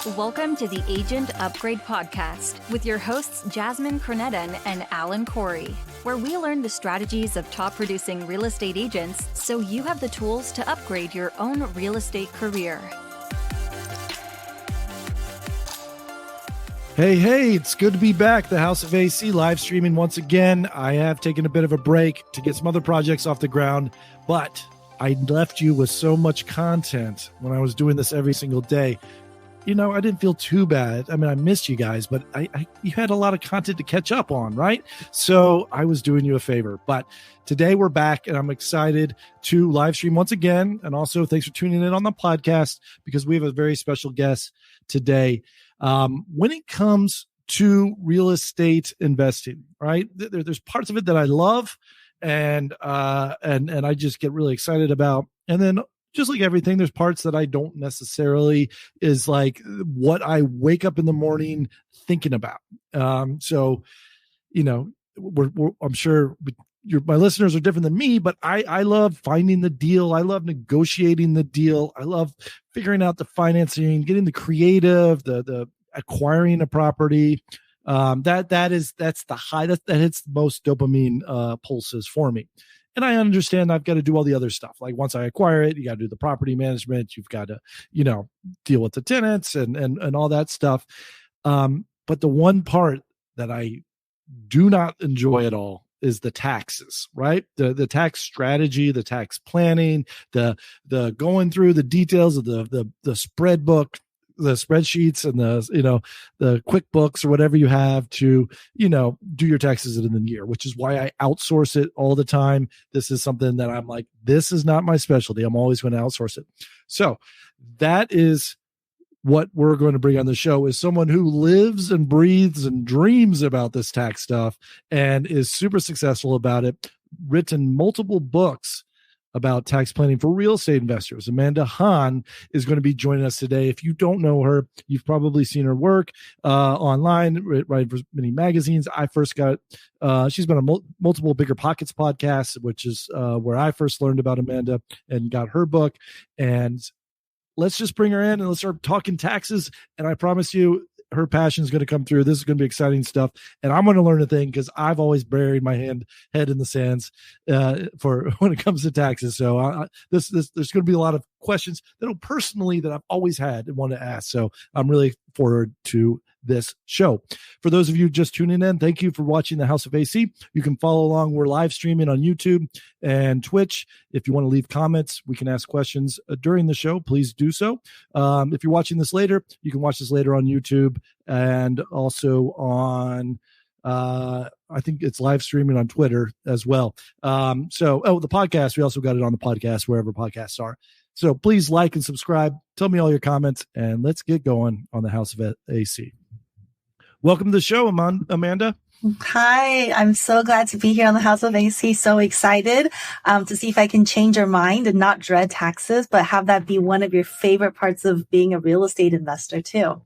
Welcome to the Agent Upgrade Podcast with your hosts Jasmine, Krnjetin, and Alan Corey, where we learn the strategies of top producing real estate agents so you have the tools to upgrade your own real estate career. Hey, it's good to be back. The House of AC live streaming once again. I have taken a bit of a break to get some other projects off the ground, but I left you with so much content when I was doing this every single day. You know, I didn't feel too bad. I mean, I missed you guys, but you had a lot of content to catch up on, right? So I was doing you a favor. But today we're back, and I'm excited to live stream once again. And also, thanks for tuning in on the podcast because we have a very special guest today. When it comes to real estate investing, right? There's parts of it that I love, and I just get really excited about, and then, just like everything, there's parts that I don't necessarily is like what I wake up in the morning thinking about. So, you know, I'm sure my listeners are different than me, but I love finding the deal. I love negotiating the deal. I love figuring out the financing, getting the creative, the acquiring a property. That's the high that hits the most dopamine pulses for me. And I understand I've got to do all the other stuff. Like once I acquire it, you got to do the property management. You've got to, deal with the tenants and all that stuff. But the one part that I do not enjoy at all is the taxes, right? The tax strategy, the tax planning, the going through the details of the spread book, the spreadsheets and the QuickBooks or whatever you have to, do your taxes in the year, which is why I outsource it all the time. This is something that I'm like, this is not my specialty. I'm always going to outsource it. So that is what we're going to bring on the show, is someone who lives and breathes and dreams about this tax stuff and is super successful about it, written multiple books about tax planning for real estate investors. Amanda Hahn is going to be joining us today. If you don't know her, you've probably seen her work online, writing for many magazines. I first got, she's been on multiple Bigger Pockets podcasts, which is where I first learned about Amanda and got her book. And let's just bring her in and let's start talking taxes. And I promise you, her passion is going to come through. This is going to be exciting stuff. And I'm going to learn a thing because I've always buried my head in the sands for when it comes to taxes. So there's going to be a lot of questions that I've always had and want to ask. So I'm really forward to this show. For those of you just tuning in, thank you for watching the House of AC. You can follow along. We're live streaming on YouTube and Twitch. If you want to leave comments, we can ask questions during the show. Please do so. If you're watching this later, you can watch this later on YouTube and also on I think it's live streaming on Twitter as well. The podcast, we also got it on the podcast, wherever podcasts are. So please like and subscribe. Tell me all your comments, and let's get going on the House of AC. Welcome to the show, Amanda. Hi, I'm so glad to be here on the House of AC. So excited to see if I can change your mind and not dread taxes, but have that be one of your favorite parts of being a real estate investor too.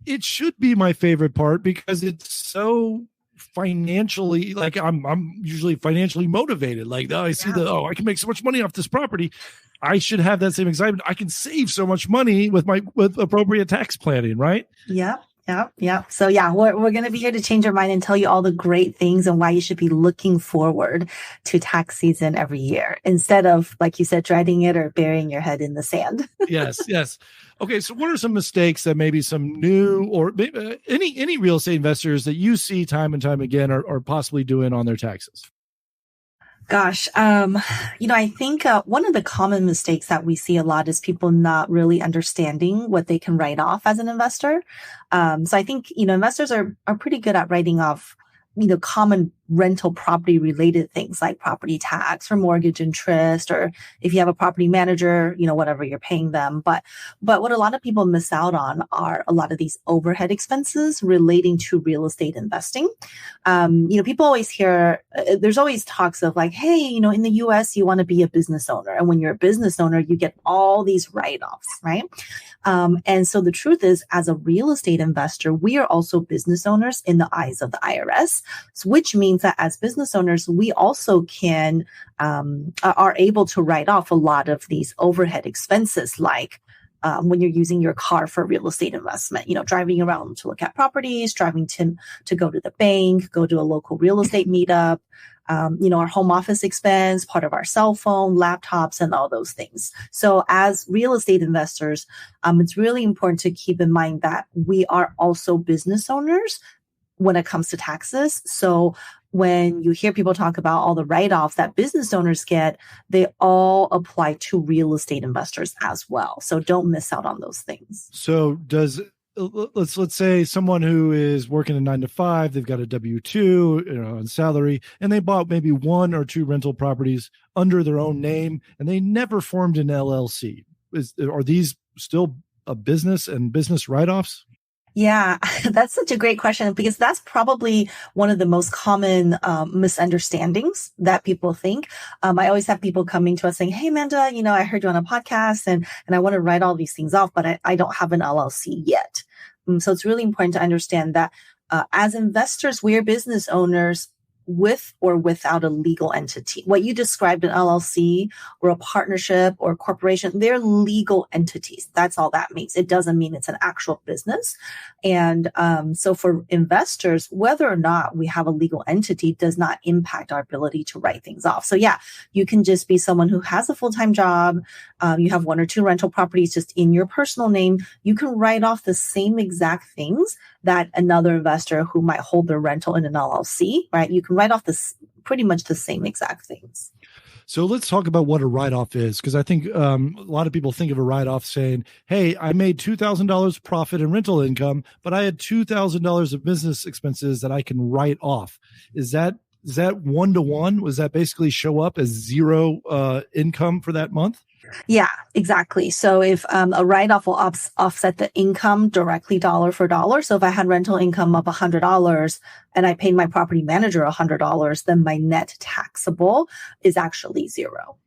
It should be my favorite part because it's so financially, like I'm usually financially motivated. Like, I see I can make so much money off this property. I should have that same excitement. I can save so much money with appropriate tax planning, right? Yeah. So we're going to be here to change your mind and tell you all the great things and why you should be looking forward to tax season every year instead of, like you said, dreading it or burying your head in the sand. Yes. Okay. So what are some mistakes that maybe some new or maybe any real estate investors that you see time and time again are possibly doing on their taxes? Gosh, I think one of the common mistakes that we see a lot is people not really understanding what they can write off as an investor. So I think, investors are pretty good at writing off, common rental property related things like property tax or mortgage interest, or if you have a property manager, whatever you're paying them. But what a lot of people miss out on are a lot of these overhead expenses relating to real estate investing. People always hear, there's always talks of like, hey, in the US, you want to be a business owner. And when you're a business owner, you get all these write-offs, right? And so the truth is, as a real estate investor, we are also business owners in the eyes of the IRS, which means that as business owners, we also are able to write off a lot of these overhead expenses like when you're using your car for real estate investment, driving around to look at properties, driving to go to the bank, go to a local real estate meetup, our home office expense, part of our cell phone, laptops, and all those things. So as real estate investors, it's really important to keep in mind that we are also business owners when it comes to taxes. So when you hear people talk about all the write-offs that business owners get, they all apply to real estate investors as well. So don't miss out on those things. So let's say someone who is working a 9 to 5, they've got a W-2, and salary, and they bought maybe 1 or 2 rental properties under their own name, and they never formed an LLC. Are these still a business and business write-offs? Yeah, that's such a great question, because that's probably one of the most common misunderstandings that people think. I always have people coming to us saying, "Hey, Amanda, I heard you on a podcast and I want to write all these things off, but I don't have an LLC yet." So it's really important to understand that as investors, we're business owners with or without a legal entity. What you described, an LLC or a partnership or a corporation, they're legal entities. That's all that means. It doesn't mean it's an actual business. And so for investors, whether or not we have a legal entity does not impact our ability to write things off. So yeah, you can just be someone who has a full-time job. You have 1 or 2 rental properties just in your personal name. You can write off the same exact things that another investor who might hold their rental in an LLC, right? You can write off this pretty much the same exact things. So let's talk about what a write-off is, because I think a lot of people think of a write-off saying, hey, I made $2,000 profit in rental income, but I had $2,000 of business expenses that I can write off. Is that one-to-one? Was that basically show up as zero income for that month? Yeah, exactly. So if a write-off will offset the income directly dollar for dollar. So if I had rental income of $100 and I paid my property manager $100, then my net taxable is actually zero.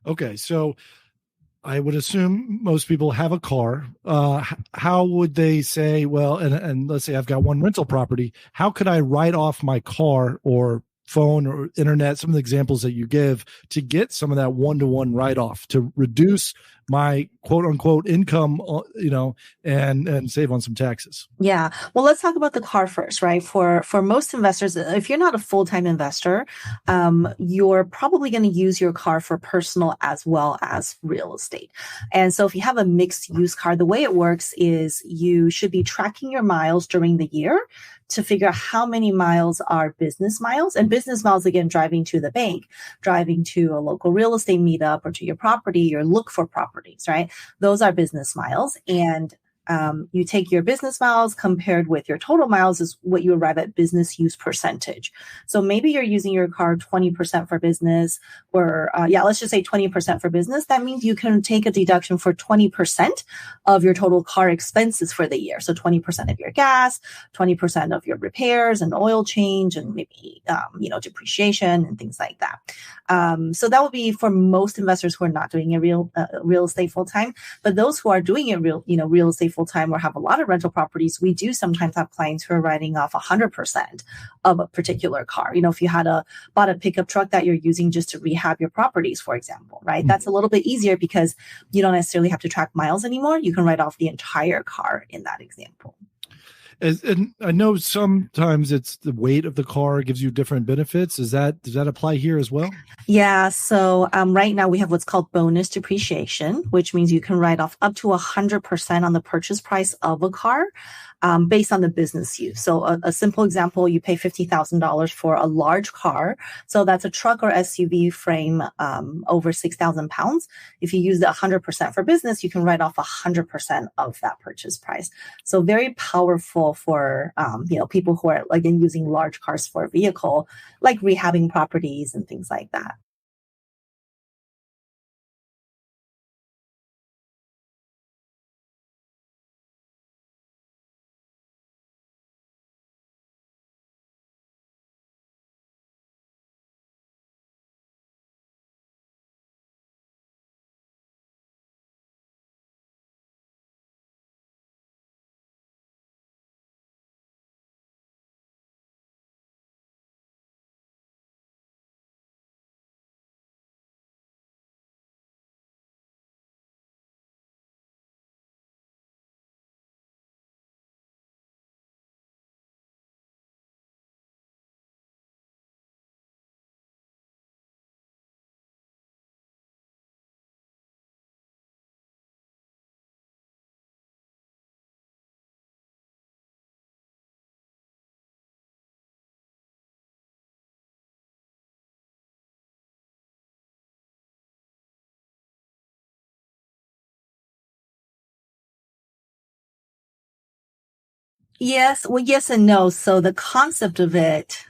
Okay, so I would assume most people have a car. How would they say, well, and let's say I've got 1 rental property, how could I write off my car or phone or internet, some of the examples that you give, to get some of that one-to-one write-off to reduce my quote unquote income, and save on some taxes? Yeah. Well, let's talk about the car first, right? For most investors, if you're not a full-time investor, you're probably going to use your car for personal as well as real estate. And so if you have a mixed use car, the way it works is you should be tracking your miles during the year to figure out how many miles are business miles. And business miles, again, driving to the bank, driving to a local real estate meetup or to your property or look for properties, right? Those are business miles. And you take your business miles compared with your total miles is what you arrive at business use percentage. So maybe you're using your car 20% for business, or let's just say 20% for business. That means you can take a deduction for 20% of your total car expenses for the year. So 20% of your gas, 20% of your repairs and oil change, and maybe, depreciation and things like that. So that would be for most investors who are not doing a real estate full time. But those who are doing it real estate full time or have a lot of rental properties, we do sometimes have clients who are writing off 100% of a particular car. If you had bought a pickup truck that you're using just to rehab your properties, for example, right? That's a little bit easier because you don't necessarily have to track miles anymore. You can write off the entire car in that example. And I know sometimes it's the weight of the car gives you different benefits. Does that apply here as well? Yeah. So right now we have what's called bonus depreciation, which means you can write off up to 100% on the purchase price of a car based on the business use. So a simple example, you pay $50,000 for a large car. So that's a truck or SUV frame over 6,000 pounds. If you use the 100% for business, you can write off 100% of that purchase price. So very powerful for people who are again using large cars for a vehicle, like rehabbing properties and things like that. Yes. Well, yes and no. So the concept of it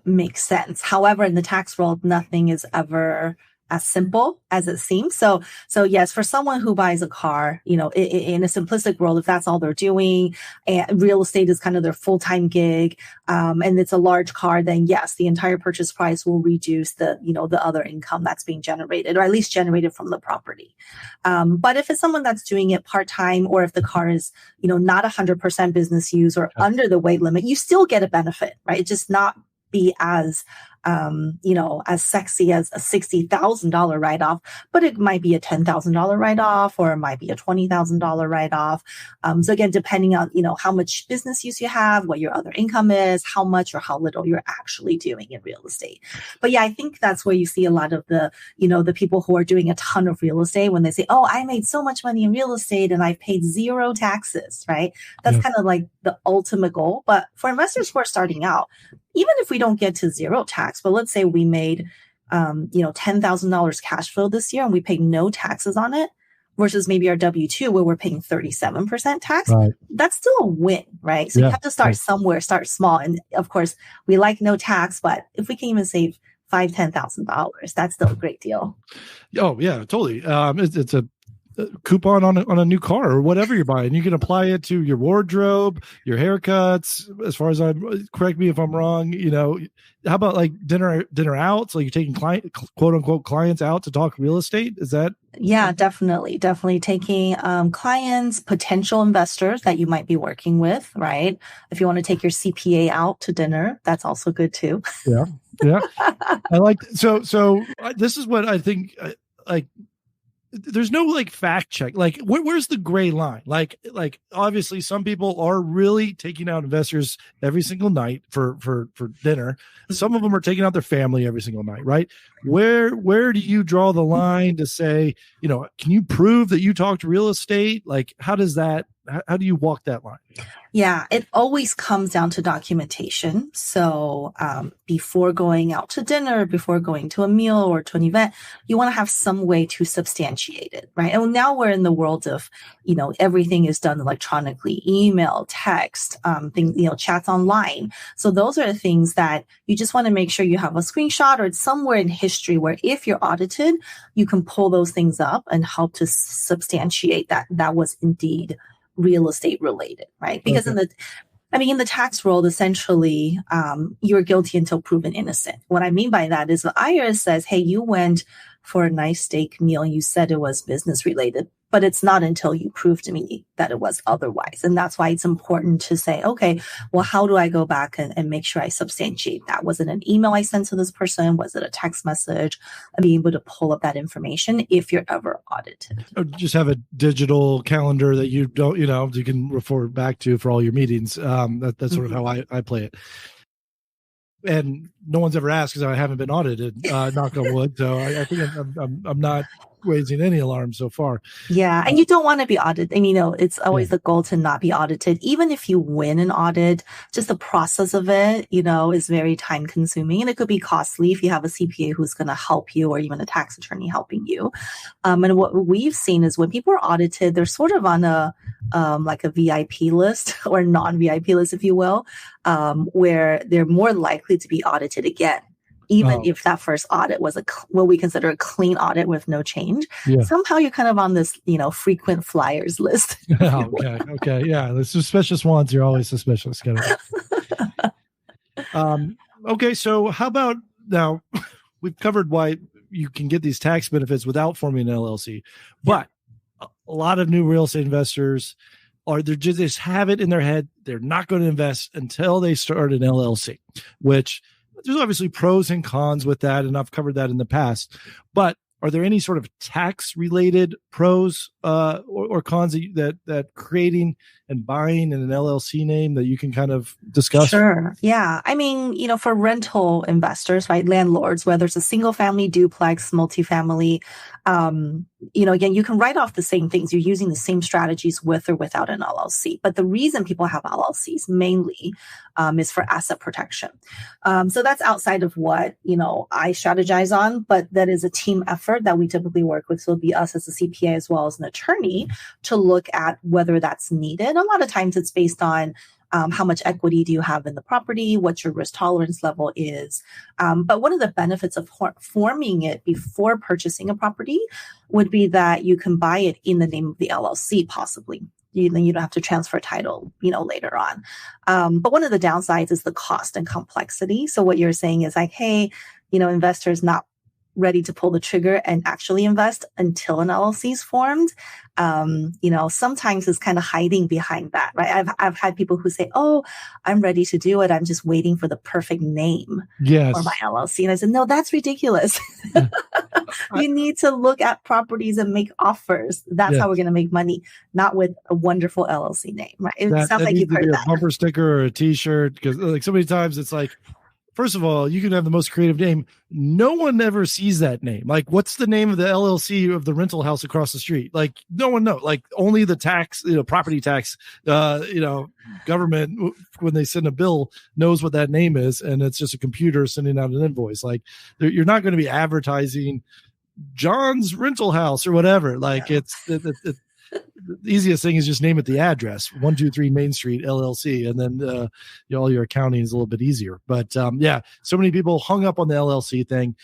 makes sense. However, in the tax world, nothing is ever as simple as it seems. So yes, for someone who buys a car, in a simplistic world, if that's all they're doing, and real estate is kind of their full-time gig, and it's a large car, then yes, the entire purchase price will reduce the other income that's being generated, or at least generated from the property. But if it's someone that's doing it part-time, or if the car is, not 100% business use or under the weight limit, you still get a benefit, right? It's just not be as as sexy as a $60,000 write-off, but it might be a $10,000 write-off, or it might be a $20,000 write-off. So again, depending on, how much business use you have, what your other income is, how much or how little you're actually doing in real estate. But yeah, I think that's where you see a lot of the people who are doing a ton of real estate when they say, oh, I made so much money in real estate and I've paid zero taxes, right? That's kind of like the ultimate goal. But for investors who are starting out, even if we don't get to zero tax, but let's say we made, $10,000 cash flow this year and we paid no taxes on it, versus maybe our W-2 where we're paying 37% tax, right. That's still a win, right? So you have to start somewhere, start small. And of course, we like no tax, but if we can even save $5,000-$10,000, that's still a great deal. Oh yeah, totally. It's a coupon on a new car or whatever you're buying. You can apply it to your wardrobe, your haircuts. As far as correct me if I'm wrong, how about like dinner out? So you're taking quote unquote clients out to talk real estate. Is that? Yeah, definitely taking clients, potential investors that you might be working with, right? If you want to take your CPA out to dinner, that's also good too. Yeah. I like, so this is what I think, there's no like fact check. Like where's the gray line? Like obviously some people are really taking out investors every single night for dinner. Some of them are taking out their family every single night, right? Where do you draw the line to say, can you prove that you talked real estate? Like how do you walk that line? Yeah, it always comes down to documentation. So before going out to dinner, before going to a meal or to an event, you want to have some way to substantiate it, right? And now we're in the world of, everything is done electronically, email, text, things, chats online. So those are the things that you just want to make sure you have a screenshot or it's somewhere in history where if you're audited, you can pull those things up and help to substantiate that was indeed real estate related, right? Because in the tax world, essentially, you're guilty until proven innocent. What I mean by that is the IRS says, hey, you went for a nice steak meal. You said it was business related, but it's not until you prove to me that it was otherwise. And that's why it's important to say, okay, well, how do I go back and make sure I substantiate that? Was it an email I sent to this person? Was it a text message? And being able to pull up that information if you're ever audited. Or just have a digital calendar that you don't, you can refer back to for all your meetings. That's sort of how I play it. And no one's ever asked because I haven't been audited, knock on wood. So I think I'm not raising any alarms so far. Yeah. And you don't want to be audited. And, it's always the goal to not be audited. Even if you win an audit, just the process of it, is very time consuming and it could be costly if you have a CPA who's going to help you or even a tax attorney helping you. And what we've seen is when people are audited, they're sort of on like a VIP list or non-VIP list, if you will, where they're more likely to be audited again. Even if that first audit was what we consider a clean audit with no change, somehow you're kind of on this, frequent flyers list. Okay. Yeah. The suspicious ones, you're always suspicious. Okay. So how about now we've covered why you can get these tax benefits without forming an LLC, but a lot of new real estate investors they just have it in their head. They're not going to invest until they start an LLC, which there's obviously pros and cons with that, and I've covered that in the past. But are there any sort of tax-related pros or cons that creating and buying in an LLC name that you can kind of discuss? Sure. Yeah. I mean, for rental investors, right, landlords, whether it's a single-family, duplex, multifamily, again, you can write off the same things. You're using the same strategies with or without an LLC. But the reason people have LLCs mainly is for asset protection. So that's outside of what, I strategize on, but that is a team effort that we typically work with. So it'll be us as a CPA as well as an attorney to look at whether that's needed. A lot of times it's based on How much equity do you have in the property? What your risk tolerance level is? But one of the benefits of forming it before purchasing a property would be that you can buy it in the name of the LLC, possibly. Then you don't have to transfer title, later on. But one of the downsides is the cost and complexity. So what you're saying is like, hey, investors not ready to pull the trigger and actually invest until an LLC is formed. Sometimes it's kind of hiding behind that, right? I've had people who say, "Oh, I'm ready to do it. I'm just waiting for the perfect name for my LLC." And I said, "No, that's ridiculous. You need to look at properties and make offers. That's how we're going to make money, not with a wonderful LLC name, right?" It sounds like you've heard that. A bumper sticker or a T-shirt, because like so many times it's like, first of all, you can have the most creative name. No one ever sees that name. Like, what's the name of the LLC of the rental house across the street? Like, no one knows. Like, only the tax, property tax, government, when they send a bill, knows what that name is. And it's just a computer sending out an invoice. Like, you're not going to be advertising John's rental house or whatever. Like, the easiest thing is just name it the address, 123 Main Street LLC, and then all your accounting is a little bit easier. But so many people hung up on the LLC thing.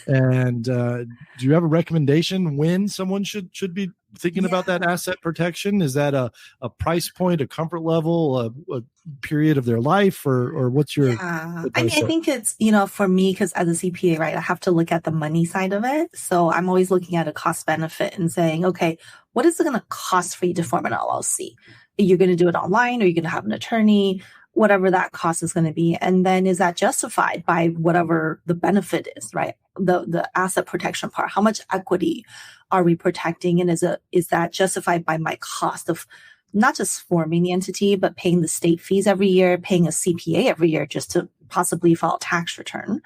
Do you have a recommendation when someone should be thinking about that asset protection? Is that a price point, a comfort level, a period of their life, or what's your? I think it's, for me, because as a CPA, right, I have to look at the money side of it. So I'm always looking at a cost benefit and saying, okay, what is it going to cost for you to form an LLC? Are you going to do it online? Or are you going to have an attorney? Whatever that cost is going to be. And then is that justified by whatever the benefit is, right? The asset protection part, how much equity are we protecting? And is that justified by my cost of not just forming the entity, but paying the state fees every year, paying a CPA every year just to possibly file a tax return?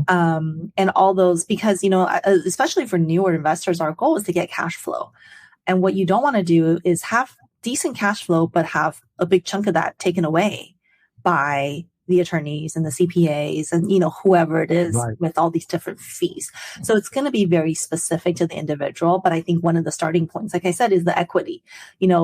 And all those, because, especially for newer investors, our goal is to get cash flow. And what you don't want to do is have decent cash flow, but have a big chunk of that taken away by the attorneys and the CPAs and, whoever it is with all these different fees. So it's going to be very specific to the individual. But I think one of the starting points, like I said, is the equity.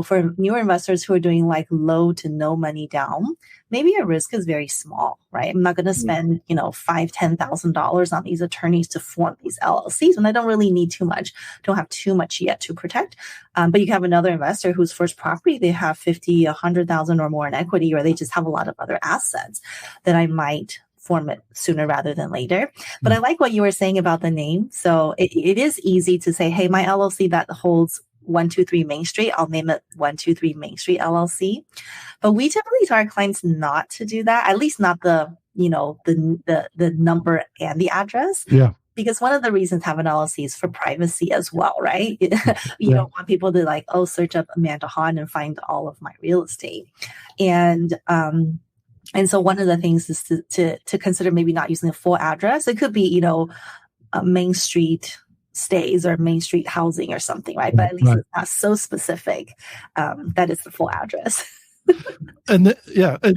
For newer investors who are doing like low to no money down, maybe your risk is very small, right? I'm not going to spend, $5,000-$10,000 on these attorneys to form these LLCs when I don't really need too much, don't have too much yet to protect. But you can have another investor whose first property, they have 50, 100,000 or more in equity, or they just have a lot of other assets that I might form it sooner rather than later. But I like what you were saying about the name. So it is easy to say, hey, my LLC that holds 123 Main Street, I'll name it 123 Main Street LLC. But we typically tell our clients not to do that, at least not the number and the address. Yeah. Because one of the reasons to have an LLC is for privacy as well, right? You don't want people to search up Amanda Hahn and find all of my real estate. And so one of the things is to consider maybe not using the full address. It could be, Main Street Stays or Main Street Housing or something, right? But at least it's not so specific that it's the full address. And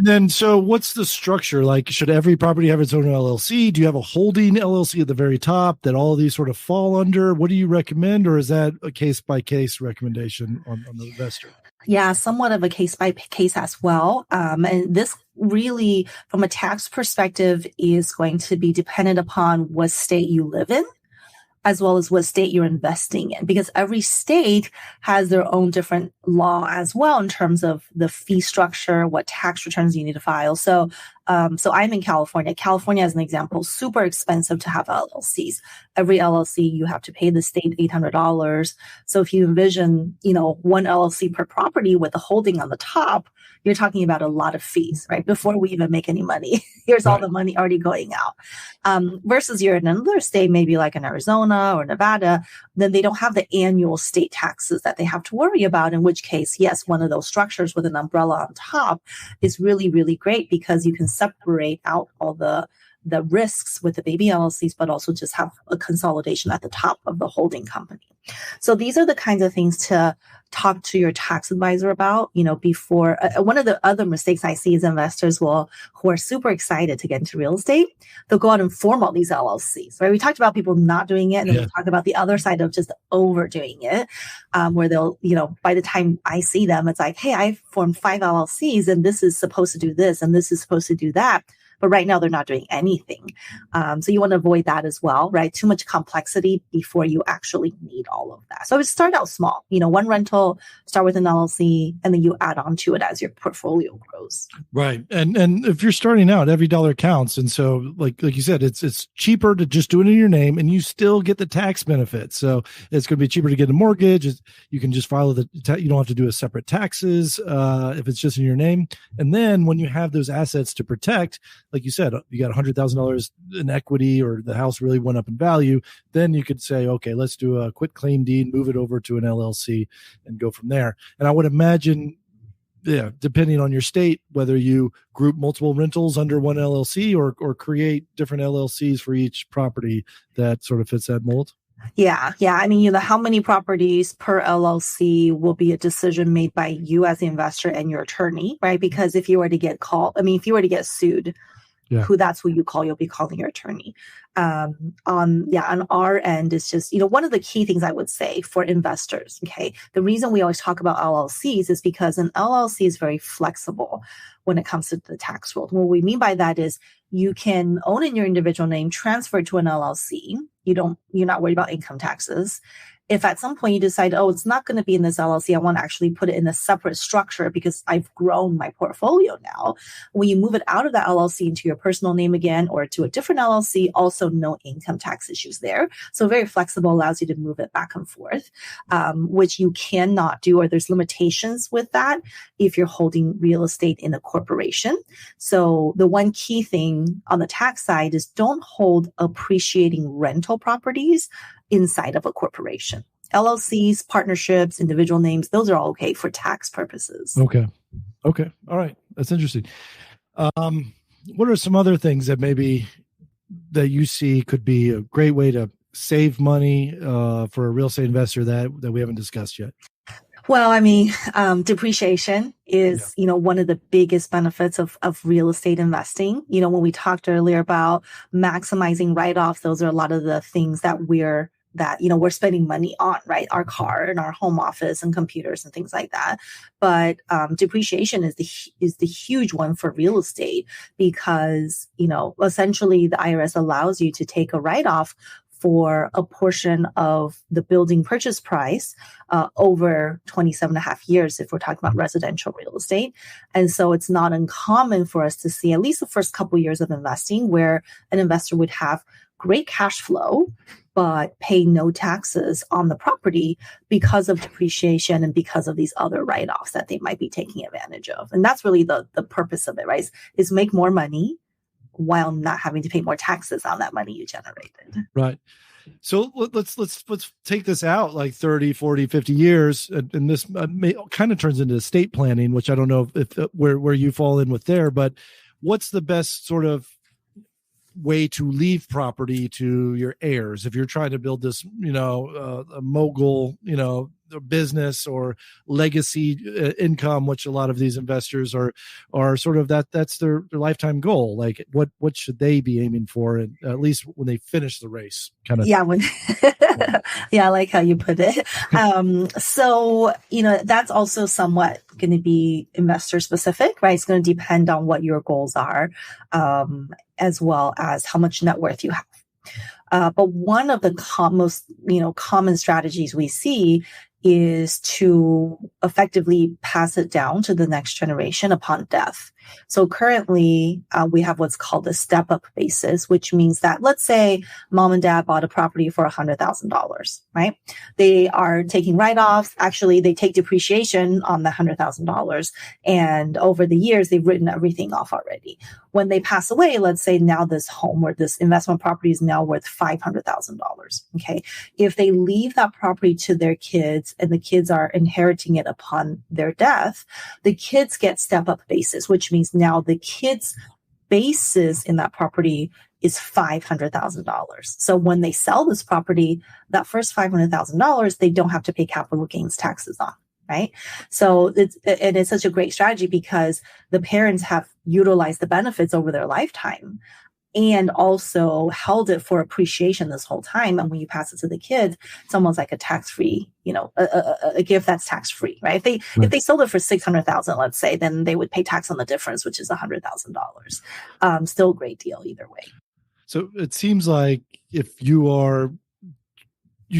then so what's the structure? Like, should every property have its own LLC? Do you have a holding LLC at the very top that all of these sort of fall under? What do you recommend? Or is that a case-by-case recommendation on the investor? Yeah, somewhat of a case-by-case as well. And this really, from a tax perspective, is going to be dependent upon what state you live in, as well as what state you're investing in, because every state has their own different law as well in terms of the fee structure, what tax returns you need to file. So I'm in California. California, as an example, super expensive to have LLCs. Every LLC, you have to pay the state $800. So if you envision, one LLC per property with a holding on the top, you're talking about a lot of fees, right? Before we even make any money, here's all the money already going out. Versus you're in another state, maybe like in Arizona or Nevada, then they don't have the annual state taxes that they have to worry about, in which case, yes, one of those structures with an umbrella on top is really, really great because you can separate out all the risks with the baby LLCs, but also just have a consolidation at the top of the holding company. So these are the kinds of things to talk to your tax advisor about, before. One of the other mistakes I see is investors who are super excited to get into real estate, they'll go out and form all these LLCs, right? We talked about people not doing it, and then we talk about the other side of just overdoing it, where they'll, by the time I see them, it's like, hey, I formed 5 LLCs and this is supposed to do this and this is supposed to do that. But right now they're not doing anything. So you want to avoid that as well, right? Too much complexity before you actually need all of that. So I would start out small, one rental, start with an LLC, and then you add on to it as your portfolio grows. Right. And if you're starting out, every dollar counts. And so like you said, it's cheaper to just do it in your name and you still get the tax benefits. So it's going to be cheaper to get a mortgage. You can just file you don't have to do a separate taxes if it's just in your name. And then when you have those assets to protect, like you said, you got $100,000 in equity or the house really went up in value, then you could say, okay, let's do a quit claim deed, move it over to an LLC and go from there. And I would imagine, depending on your state, whether you group multiple rentals under one LLC or create different LLCs for each property that sort of fits that mold. Yeah. I mean, how many properties per LLC will be a decision made by you as the investor and your attorney, right? Because if you were to get sued, that's who you call, you'll be calling your attorney. On our end is just, one of the key things I would say for investors, okay, the reason we always talk about LLCs is because an LLC is very flexible when it comes to the tax world. What we mean by that is you can own in your individual name, transfer it to an LLC. You're not worried about income taxes. If at some point you decide, it's not going to be in this LLC, I want to actually put it in a separate structure because I've grown my portfolio now. When you move it out of that LLC into your personal name again or to a different LLC, also no income tax issues there. So very flexible, allows you to move it back and forth, which you cannot do, or there's limitations with that if you're holding real estate in a corporation. So the one key thing on the tax side is don't hold appreciating rental properties inside of a corporation. LLCs, partnerships, individual names, those are all okay for tax purposes. Okay. All right. That's interesting. What are some other things that that you see could be a great way to save money for a real estate investor that we haven't discussed yet? Well, I mean, depreciation is, one of the biggest benefits of real estate investing. When we talked earlier about maximizing write-offs, those are a lot of the things that we're spending money on, right? Our car and our home office and computers and things like that. But depreciation is the huge one for real estate because, essentially the IRS allows you to take a write-off for a portion of the building purchase price over 27 and a half years if we're talking about residential real estate. And so it's not uncommon for us to see at least the first couple years of investing where an investor would have great cash flow, but pay no taxes on the property because of depreciation and because of these other write-offs that they might be taking advantage of. And that's really the purpose of it, right? Is make more money while not having to pay more taxes on that money you generated. Right. So let's take this out like 30, 40, 50 years. And this kind of turns into estate planning, which I don't know if where you fall in with there, but what's the best sort of way to leave property to your heirs if you're trying to build this, a mogul, business or legacy income, which a lot of these investors are sort of that's their lifetime goal. Like what should they be aiming for, at least when they finish the race? Kind of. Yeah. I like how you put it. So, that's also somewhat going to be investor specific, right? It's going to depend on what your goals are, as well as how much net worth you have. But one of the most, common strategies we see is to effectively pass it down to the next generation upon death. So currently, we have what's called a step-up basis, which means that, let's say mom and dad bought a property for $100,000, right? They are taking write-offs. Actually, they take depreciation on the $100,000. And over the years, they've written everything off already. When they pass away, let's say now this home or this investment property is now worth $500,000, okay? If they leave that property to their kids and the kids are inheriting it upon their death, the kids get step-up basis, which means now the kids' basis in that property is $500,000. So when they sell this property, that first $500,000, they don't have to pay capital gains taxes on. Right. So it's such a great strategy because the parents have utilized the benefits over their lifetime and also held it for appreciation this whole time. And when you pass it to the kids, it's almost like a tax-free, a gift that's tax-free, right? If they sold it for $600,000, let's say, then they would pay tax on the difference, which is $100,000. Still a great deal either way. So it seems like if you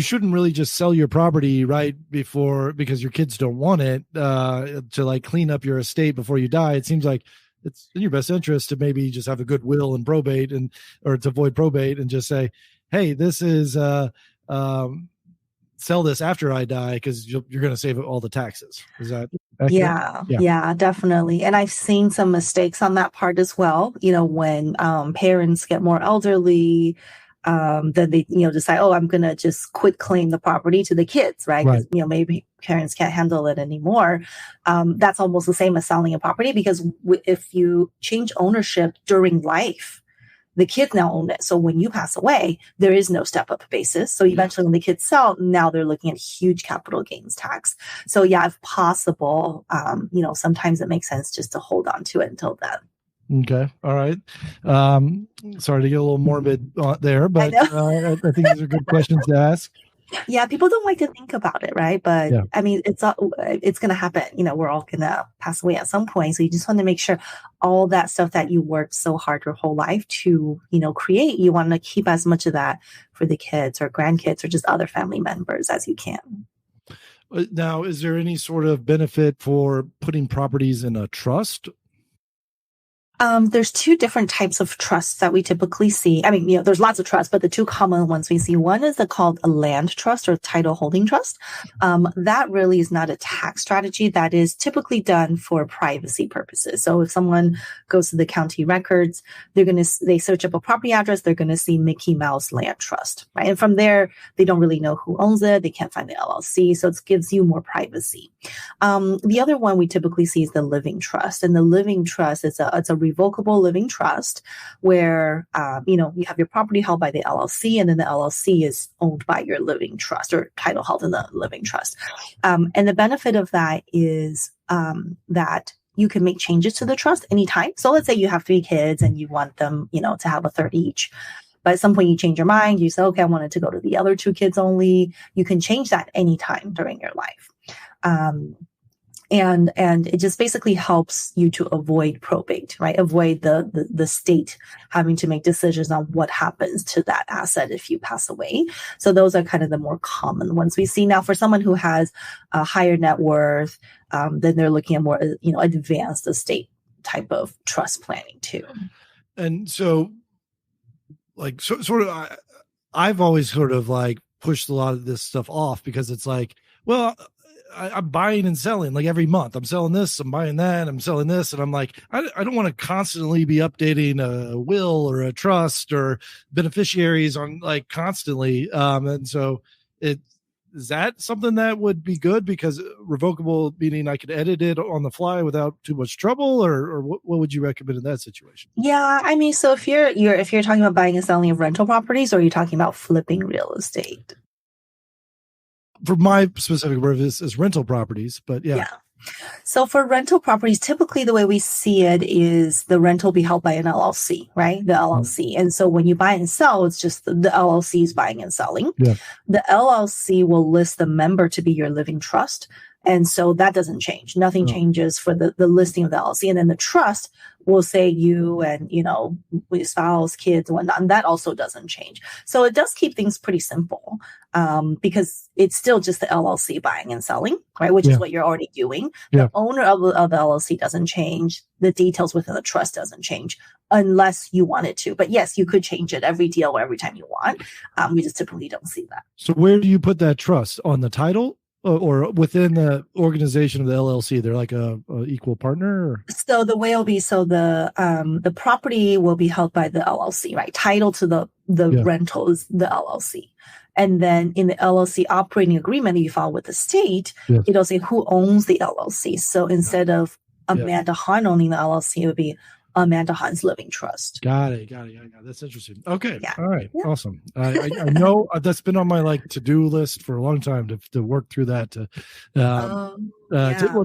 shouldn't really just sell your property right before, because your kids don't want it, to like clean up your estate before you die. It seems like it's in your best interest to maybe just have a good will and probate or to avoid probate and just say, hey, this is, sell this after I die because you're going to save all the taxes. Is that accurate? Yeah, definitely. And I've seen some mistakes on that part as well. When parents get more elderly, then they, decide, I'm going to just quit claim the property to the kids, right? Because, maybe parents can't handle it anymore. That's almost the same as selling a property because if you change ownership during life, the kids now own it. So when you pass away, there is no step-up basis. So eventually when the kids sell, now they're looking at huge capital gains tax. So if possible, sometimes it makes sense just to hold on to it until then. Okay. All right. Sorry to get a little morbid there, but I think these are good questions to ask. Yeah, people don't like to think about it, right? But I mean, it's going to happen. We're all going to pass away at some point. So you just want to make sure all that stuff that you worked so hard your whole life to, create, you want to keep as much of that for the kids or grandkids or just other family members as you can. Now, is there any sort of benefit for putting properties in a trust? There's two different types of trusts that we typically see. I mean, there's lots of trusts, but the two common ones we see, one is called a land trust or title holding trust. That really is not a tax strategy. That is typically done for privacy purposes. So if someone goes to the county records, they search up a property address, they're going to see Mickey Mouse Land Trust, right? And from there, they don't really know who owns it. They can't find the LLC. So it gives you more privacy. The other one we typically see is the living trust. And the living trust is it's a revocable living trust where, you have your property held by the LLC and then the LLC is owned by your living trust or title held in the living trust. And the benefit of that is that you can make changes to the trust anytime. So let's say you have 3 kids and you want them, to have a third each. But at some point you change your mind. You say, okay, I want it to go to the other 2 kids only. You can change that anytime during your life. And it just basically helps you to avoid probate, right? Avoid the state having to make decisions on what happens to that asset if you pass away. So those are kind of the more common ones we see. Now, for someone who has a higher net worth, then they're looking at more, advanced estate type of trust planning too. And so, I've always sort of pushed a lot of this stuff off because it's like, well, I'm buying and selling like every month. I'm selling this, I'm buying that, I'm selling this. And I'm like, I don't want to constantly be updating a will or a trust or beneficiaries on constantly. And so is that something that would be good because revocable, meaning I could edit it on the fly without too much trouble or what would you recommend in that situation? Yeah. I mean, so if you're talking about buying and selling of rental properties or you're talking about flipping real estate? For my specific purpose is rental properties, but yeah. So for rental properties, typically the way we see it is the rental be held by an LLC, right? The LLC. And so when you buy and sell, it's just the LLC is buying and selling. Yeah. The LLC will list the member to be your living trust. And so that doesn't change. Nothing changes for the listing of the LLC. And then the trust will say you and, spouse, kids, and whatnot. And that also doesn't change. So it does keep things pretty simple because it's still just the LLC buying and selling, right? Which is what you're already doing. The owner of the LLC doesn't change. The details within the trust doesn't change unless you want it to. But yes, you could change it every deal or every time you want. We just typically don't see that. So where do you put that trust? On the title? Or within the organization of the LLC, they're like a equal partner? Or? So the way it'll be, the property will be held by the LLC, right? Title to the rental is the LLC. And then in the LLC operating agreement that you file with the state, it'll say who owns the LLC. So instead of Amanda Hahn owning the LLC, it would be Amanda Han's living trust. Got it. That's interesting. Okay. Yeah. All right. Yeah. Awesome. I know that's been on my to-do list for a long time to work through that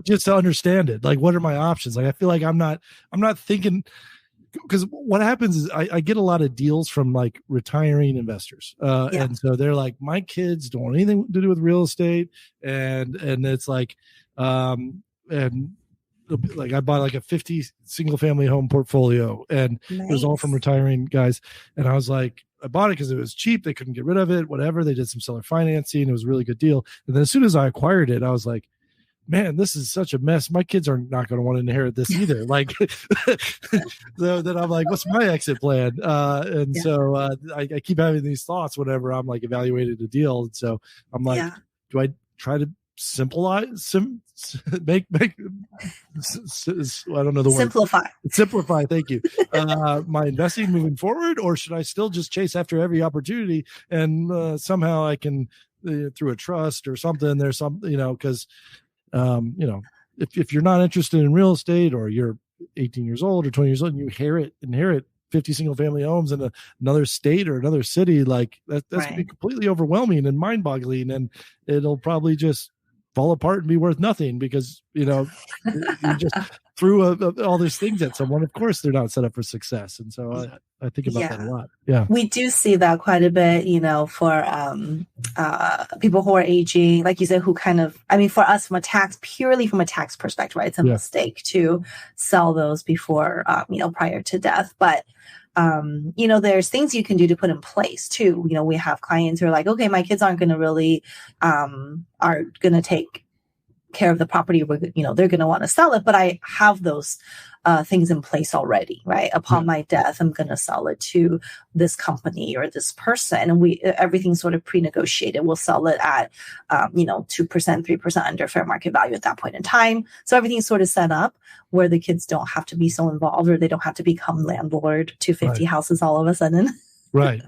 just to understand it. Like, what are my options? Like, I feel like I'm not thinking, because what happens is I get a lot of deals from like retiring investors. And so they're like, my kids don't want anything to do with real estate. And it's like, and like I bought like a 50 single family home portfolio, and it was all from retiring guys. And I was like, I bought it because it was cheap. They couldn't get rid of it, whatever. They did some seller financing. It was a really good deal. And then as soon as I acquired it, I was like, man, this is such a mess. My kids are not going to want to inherit this either. Like, so then I'm like, what's my exit plan? So I keep having these thoughts whenever I'm like evaluating a deal. And so I'm like, do I try to simplify? I don't know the word. Simplify. Thank you. My investing moving forward, or should I still just chase after every opportunity and somehow I can through a trust or something? There's some, because if you're not interested in real estate, or you're 18 years old or 20 years old and you inherit 50 single family homes in another state or another city, like that's going to be completely overwhelming and mind boggling. And it'll probably just fall apart and be worth nothing because, you just threw all these things at someone. Of course, they're not set up for success. And so I think about that a lot. Yeah. We do see that quite a bit, for people who are aging, like you said, who kind of, for us purely from a tax perspective, right? It's a mistake to sell those before, prior to death. But there's things you can do to put in place too. We have clients who are like, okay, my kids aren't going to really, are going to take care of the property. They're going to want to sell it, but I have those things in place already, right? Upon my death, I'm going to sell it to this company or this person. And everything's sort of pre-negotiated. We'll sell it at, 2%, 3% under fair market value at that point in time. So everything's sort of set up where the kids don't have to be so involved, or they don't have to become landlord to 50 houses all of a sudden. Right.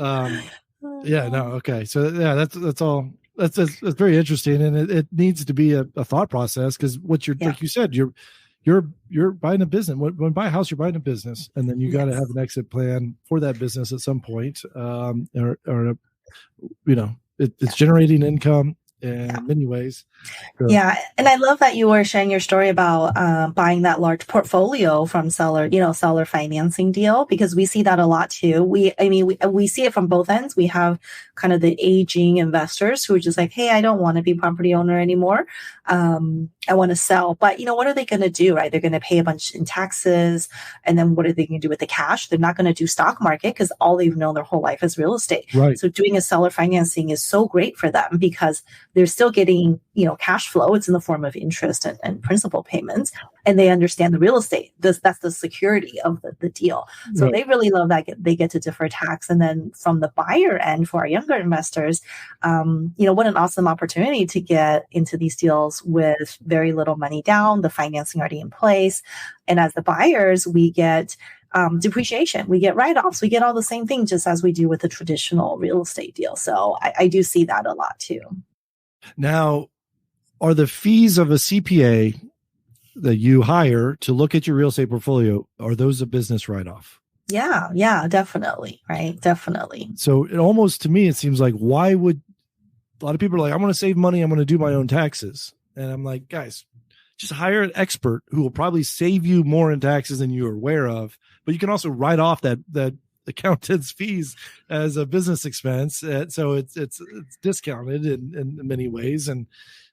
Okay. So that's all. That's very interesting. And it needs to be a thought process, because what like you said, you're buying a business. When you buy a house, you're buying a business, and then you got to have an exit plan for that business at some point. It's generating income in many ways. So. Yeah. And I love that you were sharing your story about buying that large portfolio from seller financing deal, because we see that a lot too. We see it from both ends. We have kind of the aging investors who are just like, hey, I don't want to be property owner anymore. I want to sell. But, what are they going to do, right? They're going to pay a bunch in taxes. And then what are they going to do with the cash? They're not going to do stock market, because all they've known their whole life is real estate. Right. So doing a seller financing is so great for them, because they're still getting, cash flow. It's in the form of interest and principal payments. And they understand the real estate. That's the security of the deal. So they really love that they get to defer tax. And then from the buyer end, for our younger investors, what an awesome opportunity to get into these deals with very little money down, the financing already in place. And as the buyers, we get depreciation, we get write-offs, we get all the same things, just as we do with a traditional real estate deal. So I do see that a lot too. Now, are the fees of a CPA that you hire to look at your real estate portfolio, are those a business write-off? Yeah, definitely. Right. Definitely. So it almost, to me, it seems like, why would a lot of people are like, I want to save money, I'm going to do my own taxes. And I'm like, guys, just hire an expert who will probably save you more in taxes than you're aware of. But you can also write off that accountant's fees as a business expense. So it's discounted in many ways. And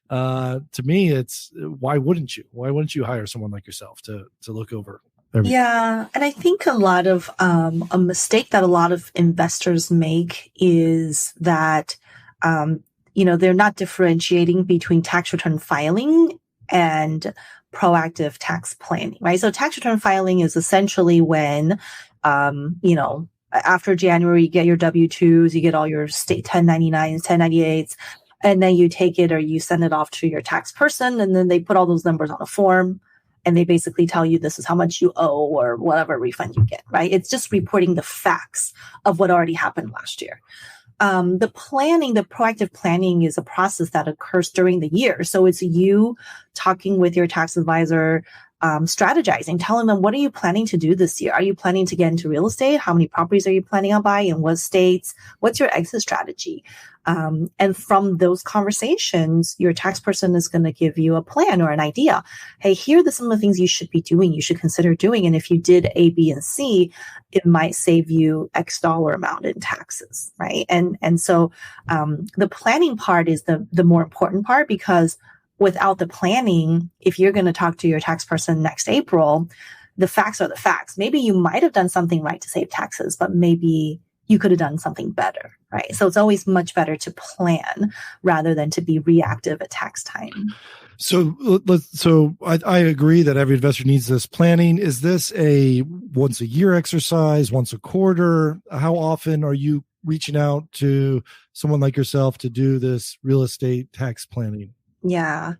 to me, it's why wouldn't you hire someone like yourself to look over everything? Yeah. And I think a lot of a mistake that a lot of investors make is that they're not differentiating between tax return filing and proactive tax planning, right? So tax return filing is essentially when after January, you get your W-2s, you get all your state 1099s, 1098s, and then you take it or you send it off to your tax person, and then they put all those numbers on a form, and they basically tell you this is how much you owe or whatever refund you get, right? It's just reporting the facts of what already happened last year. The proactive planning is a process that occurs during the year. So it's you talking with your tax advisor, strategizing, telling them, what are you planning to do this year? Are you planning to get into real estate? How many properties are you planning on buying? In what states? What's your exit strategy? And from those conversations, your tax person is going to give you a plan or an idea. Hey, here are some of the things you should be doing, you should consider doing. And if you did A, B, and C, it might save you X dollar amount in taxes, right? And so the planning part is the more important part, because without the planning, if you're going to talk to your tax person next April, the facts are the facts. Maybe you might have done something right to save taxes, but maybe you could have done something better, right? So it's always much better to plan rather than to be reactive at tax time. So I agree that every investor needs this planning. Is this a once a year exercise, once a quarter? How often are you reaching out to someone like yourself to do this real estate tax planning? Yeah.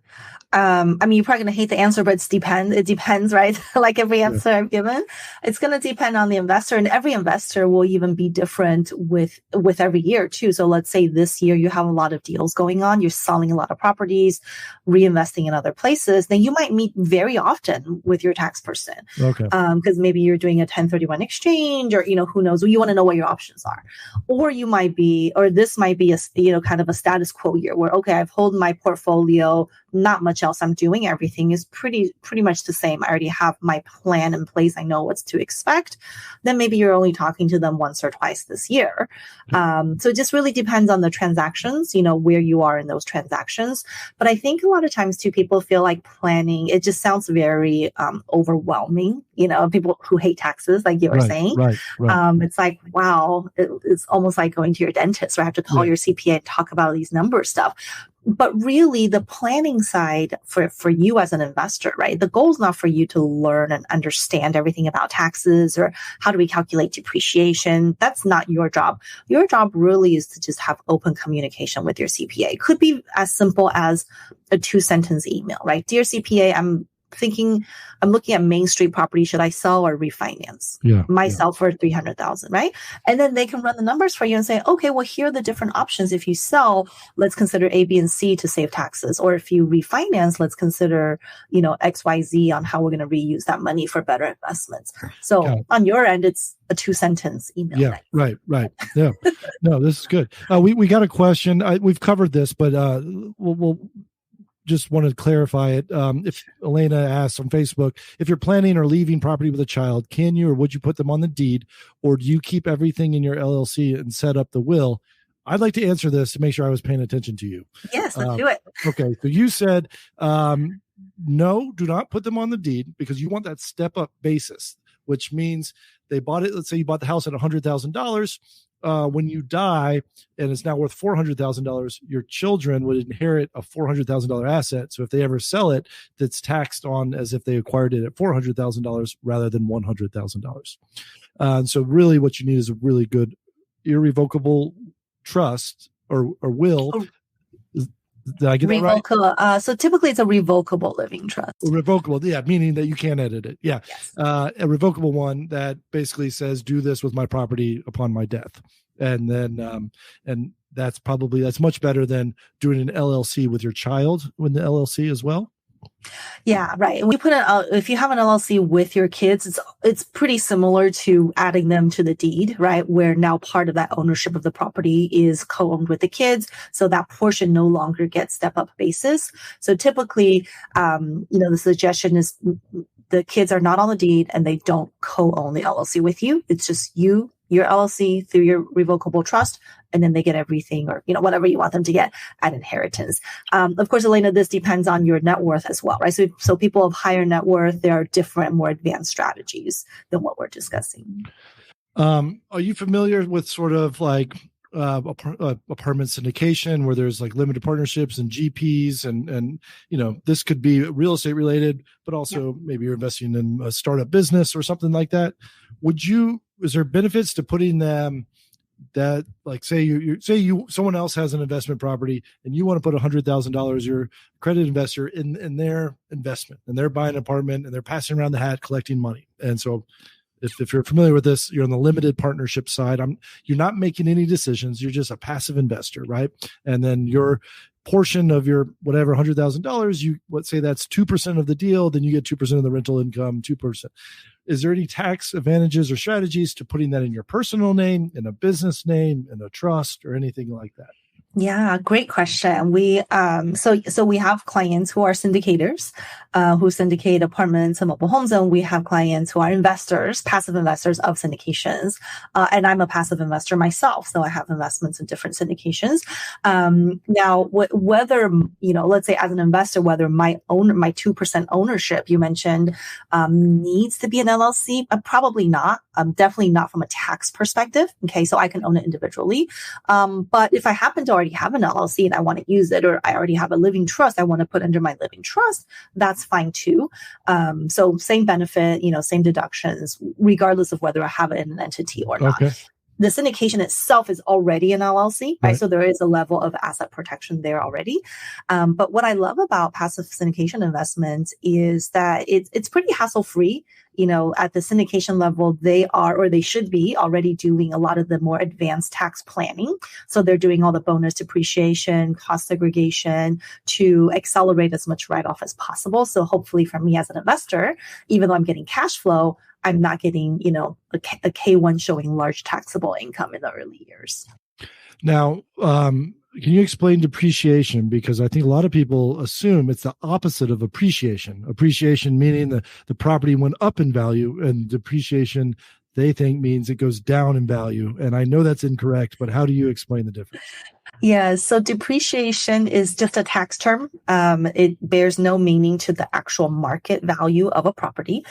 I mean, you're probably going to hate the answer, but it depends, right? Like every answer I've given, it's going to depend on the investor, and every investor will even be different with every year too. So let's say this year you have a lot of deals going on, you're selling a lot of properties, reinvesting in other places, then you might meet very often with your tax person. Okay. Because maybe you're doing a 1031 exchange, or, who knows, you want to know what your options are. Or this might be a, kind of a status quo year where, okay, I've held my portfolio, not much else I'm doing. Everything is pretty much the same. I already have my plan in place. I know what's to expect. Then maybe you're only talking to them once or twice this year. So it just really depends on the transactions, where you are in those transactions. But I think a lot of times too, people feel like planning, it just sounds very overwhelming. People who hate taxes, like you were saying. Right. It's like, wow, it's almost like going to your dentist, where I have to call your CPA and talk about these number stuff. But really, the planning side for you as an investor, right? The goal is not for you to learn and understand everything about taxes or how do we calculate depreciation. That's not your job. Your job really is to just have open communication with your CPA. It could be as simple as a 2-sentence email, right? Dear CPA, I'm looking at Main Street property. Should I sell or refinance myself for $300,000, right? And then they can run the numbers for you and say, okay, well, here are the different options. If you sell, let's consider A, B, and C to save taxes. Or if you refinance, let's consider, X, Y, Z on how we're going to reuse that money for better investments. So on your end, it's a 2-sentence email. Yeah, right. Yeah, no, this is good. We got a question. We've covered this, but we'll just want to clarify it. If Elena asks on Facebook, if you're planning or leaving property with a child, can you or would you put them on the deed, or do you keep everything in your LLC and set up the will? I'd like to answer this to make sure I was paying attention to you. Yes, let's do it. Okay, so you said no, do not put them on the deed, because you want that step-up basis, which means they bought it. Let's say you bought the house at $100,000. When you die and it's now worth $400,000, your children would inherit a $400,000 asset. So if they ever sell it, that's taxed on as if they acquired it at $400,000 rather than $100,000. So really what you need is a really good irrevocable trust or will. Did I get that right? So typically it's a revocable living trust. Revocable, meaning that you can't edit it. Yeah. Yes. A revocable one that basically says, do this with my property upon my death. And then, and that's much better than doing an LLC with your child in the LLC as well. Yeah, right. If you have an LLC with your kids, it's pretty similar to adding them to the deed, right? Where now part of that ownership of the property is co-owned with the kids. So that portion no longer gets step-up basis. So typically, the suggestion is the kids are not on the deed and they don't co-own the LLC with you. It's just you, your LLC through your revocable trust, and then they get everything or, whatever you want them to get at inheritance. Of course, Elena, this depends on your net worth as well, right? So people of higher net worth, there are different, more advanced strategies than what we're discussing. Are you familiar with sort of like apartment syndication where there's like limited partnerships and GPs and this could be real estate related, but also maybe you're investing in a startup business or something like that. Is there benefits to putting them that, like, someone else has an investment property and you want to put $100,000, you're a credit investor in their investment, and they're buying an apartment and they're passing around the hat collecting money. And so if you're familiar with this, you're on the limited partnership side. You're not making any decisions. You're just a passive investor, right? And then you're portion of your whatever $100,000, let's say that's 2% of the deal, then you get 2% of the rental income, 2%. Is there any tax advantages or strategies to putting that in your personal name, in a business name, in a trust, or anything like that? Yeah, great question. We so we have clients who are syndicators, who syndicate apartments and mobile homes, and we have clients who are investors, passive investors of syndications. And I'm a passive investor myself, so I have investments in different syndications. Now, whether let's say as an investor, whether my 2% ownership you mentioned needs to be an LLC, probably not. Definitely not from a tax perspective. Okay, so I can own it individually. But if I happen to already have an LLC and I want to use it, or I already have a living trust I want to put under my living trust, that's fine too. So same benefit, same deductions, regardless of whether I have it in an entity or not. Okay. The syndication itself is already an LLC, right? So there is a level of asset protection there already. But what I love about passive syndication investments is that it's pretty hassle-free. At the syndication level, they should be already doing a lot of the more advanced tax planning. So they're doing all the bonus depreciation, cost segregation to accelerate as much write-off as possible. So hopefully for me as an investor, even though I'm getting cash flow, I'm not getting, a K1 showing large taxable income in the early years. Now, can you explain depreciation? Because I think a lot of people assume it's the opposite of appreciation. Appreciation meaning the property went up in value, and depreciation, they think, means it goes down in value. And I know that's incorrect, but how do you explain the difference? Yeah, so depreciation is just a tax term. It bears no meaning to the actual market value of a property.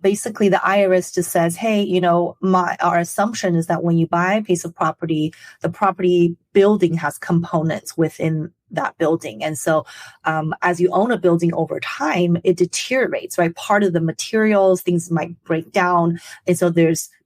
Basically, the IRS just says, hey, our assumption is that when you buy a piece of property, the property building has components within that building. And so as you own a building over time, it deteriorates, right? Part of the materials, things might break down. And so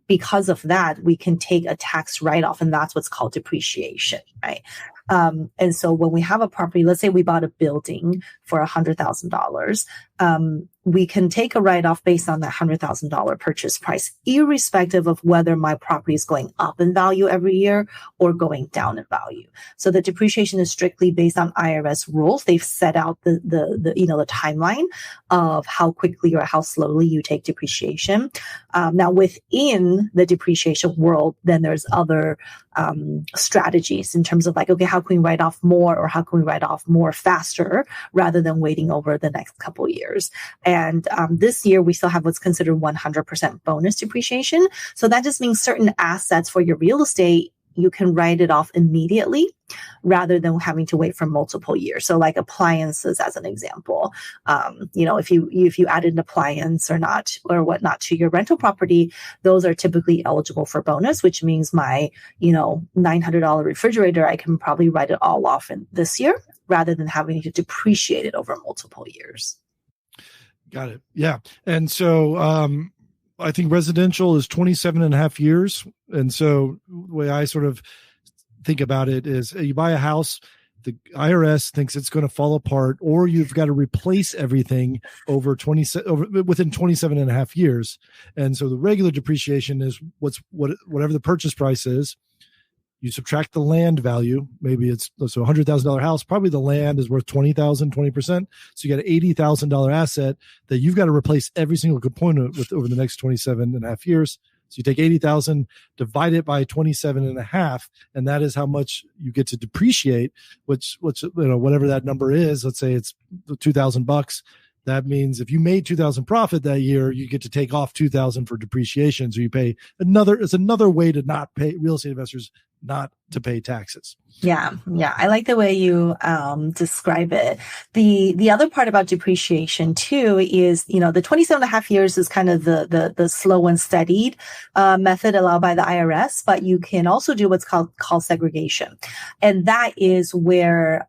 because of that, we can take a tax write-off, and that's what's called depreciation, right? And so when we have a property, let's say we bought a building for $100,000, we can take a write-off based on that $100,000 purchase price, irrespective of whether my property is going up in value every year or going down in value. So the depreciation is strictly based on IRS rules. They've set out the timeline of how quickly or how slowly you take depreciation. Now within the depreciation world, then there's other strategies in terms of okay, how can we write off more, or how can we write off more faster rather than waiting over the next couple of years. And this year, we still have what's considered 100% bonus depreciation. So that just means certain assets for your real estate, you can write it off immediately rather than having to wait for multiple years. So like appliances, as an example, if you add an appliance or whatnot to your rental property, those are typically eligible for bonus, which means my, $900 refrigerator, I can probably write it all off in this year rather than having to depreciate it over multiple years. Got it. Yeah. And so, I think residential is 27 and a half years. And so the way I sort of think about it is you buy a house, the IRS thinks it's going to fall apart, or you've got to replace everything within 27 and a half years. And so the regular depreciation is whatever the purchase price is. You subtract the land value. Maybe it's a $100,000 house. Probably the land is worth 20%. So you got an $80,000 asset that you've got to replace every single component with over the next 27 and a half years. So you take 80,000, divide it by 27 and a half, and that is how much you get to depreciate, which whatever that number is. Let's say it's $2,000. That means if you made 2,000 profit that year, you get to take off 2,000 for depreciation. So you pay it's another way to not pay real estate investors not to pay taxes. Yeah. I like the way you describe it. The other part about depreciation too is, the 27 and a half years is kind of the slow and steadied method allowed by the IRS, but you can also do what's called segregation. And that is where,